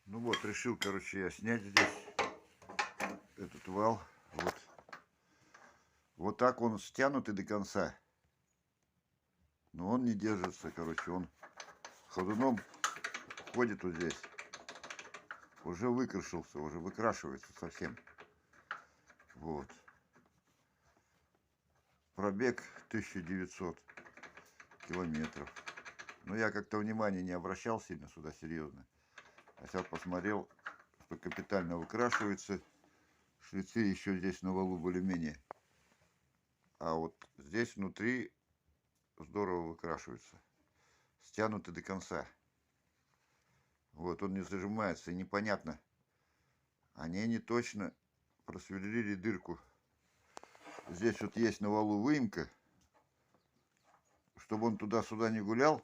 Ну вот, решил, короче, я снять здесь этот вал. Вот так он стянутый до конца. Но он не держится, короче, он ходуном ходит вот здесь. Уже выкрашился, уже выкрашивается совсем. Вот. Пробег 1900 километров. Но я как-то внимания не обращал сильно сюда, серьезно. А сейчас посмотрел, что капитально выкрашивается. Шлицы еще здесь на валу более-менее. А вот здесь внутри здорово выкрашивается. Стянуты до конца. Вот, он не зажимается, и непонятно. Они не точно просверлили дырку. Здесь вот есть на валу выемка. Чтобы он туда-сюда не гулял,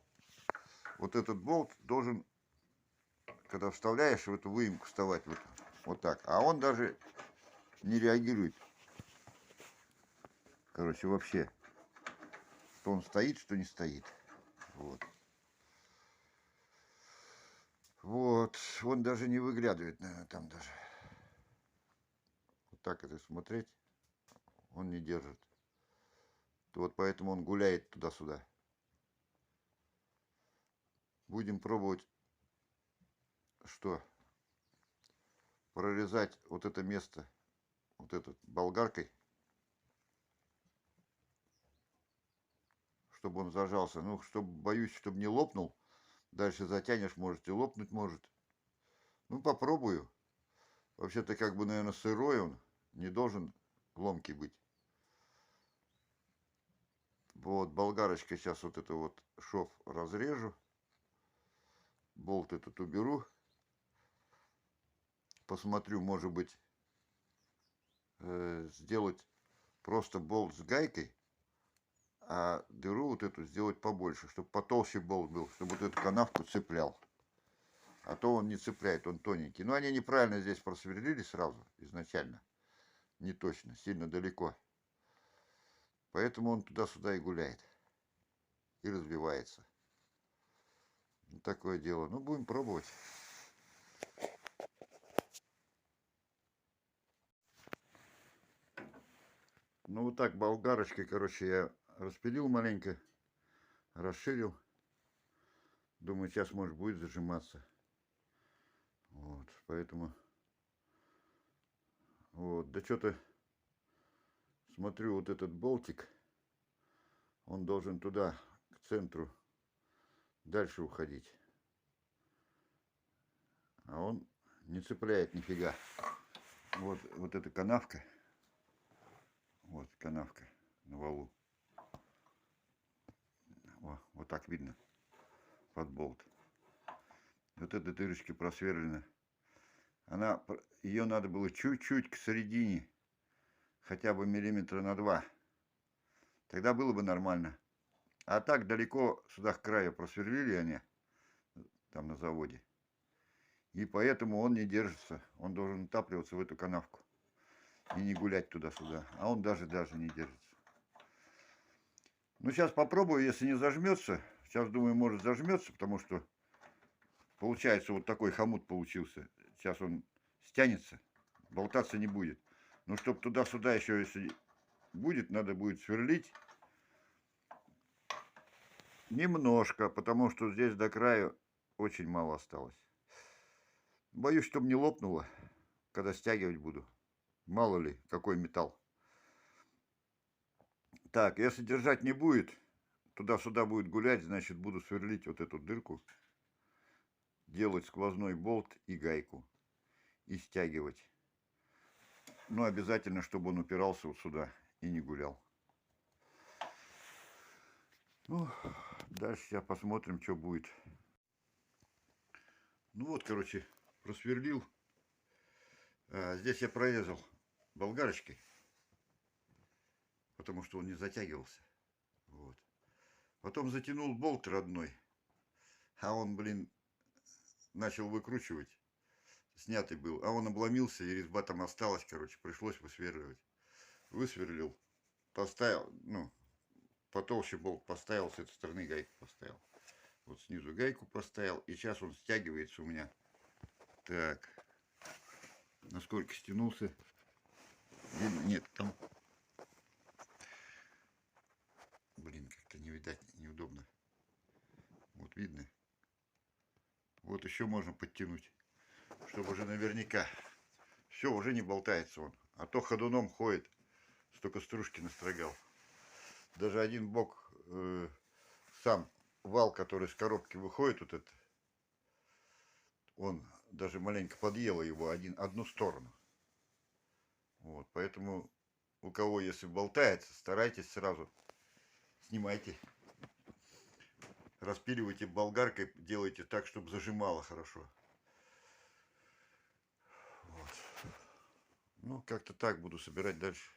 вот этот болт должен, когда вставляешь, в эту выемку вставать вот так. А он даже не реагирует. Короче, вообще. Что он стоит, что не стоит. Вот. Вот. Он даже не выглядывает, наверное, там даже. Вот так это смотреть, он не держит. Вот поэтому он гуляет туда-сюда. Будем пробовать, что? Прорезать вот это место, вот этот болгаркой, чтобы он зажался. Ну, чтобы, боюсь, чтобы не лопнул. Дальше затянешь, может и лопнуть может. Ну, попробую. Вообще-то, как бы, наверное, сырой он. Не должен ломкий быть. Вот, болгарочкой сейчас вот это вот шов разрежу. Болт этот уберу. Посмотрю, может быть, сделать просто болт с гайкой. А дыру вот эту сделать побольше, чтобы потолще болт был, чтобы вот эту канавку цеплял. А то он не цепляет, он тоненький. Но они неправильно здесь просверлили сразу, изначально. Не точно, сильно далеко. Поэтому он туда-сюда и гуляет. И разбивается. Вот такое дело. Ну, будем пробовать. Ну, вот так болгарочкой, короче, я распилил маленько. Расширил. Думаю, сейчас, может, будет зажиматься. Вот, поэтому... Вот, да что-то... Смотрю, вот этот болтик, он должен туда, к центру, дальше уходить. А он не цепляет нифига. Вот эта канавка. Вот канавка на валу. Вот так видно. Под болт. Вот эта дырочка просверлена. Ее надо было чуть-чуть к середине. Хотя бы миллиметра на 2. Тогда было бы нормально. А так далеко сюда к краю просверлили они. Там на заводе. И поэтому он не держится. Он должен утапливаться в эту канавку. И не гулять туда-сюда. А он даже не держится. Ну, сейчас попробую, если не зажмется. Сейчас, думаю, может зажмется, потому что получается вот такой хомут получился. Сейчас он стянется, болтаться не будет. Но чтобы туда-сюда еще, если будет, надо будет сверлить. Немножко, потому что здесь до края очень мало осталось. Боюсь, чтобы не лопнуло, когда стягивать буду. Мало ли, какой металл. Так, если держать не будет, туда-сюда будет гулять, значит, буду сверлить вот эту дырку. Делать сквозной болт и гайку. И стягивать. Но обязательно, чтобы он упирался вот сюда и не гулял. Ну, дальше сейчас посмотрим, что будет. Ну вот, короче, просверлил. Здесь я прорезал болгарочкой, потому что он не затягивался. Вот. Потом затянул болт родной, а он, блин, начал выкручивать. Снятый был, а он обломился, и резьба там осталась, короче, пришлось высверливать. Высверлил, поставил, ну, потолще болт поставил, с этой стороны гайку поставил. Вот снизу гайку поставил, и сейчас он стягивается у меня Так. Насколько стянулся? Нет, там... Блин, как-то не видать, неудобно. Вот видно. Вот еще можно подтянуть, чтобы уже наверняка. Все, уже не болтается он. А то ходуном ходит. Столько стружки настрогал. Даже один бок, сам вал, который с коробки выходит, вот этот, он даже маленько подъело его одну сторону. Вот, поэтому у кого если болтается, старайтесь сразу снимайте. Распиливайте болгаркой, делайте так, чтобы зажимало хорошо. Вот. Ну, как-то так буду собирать дальше.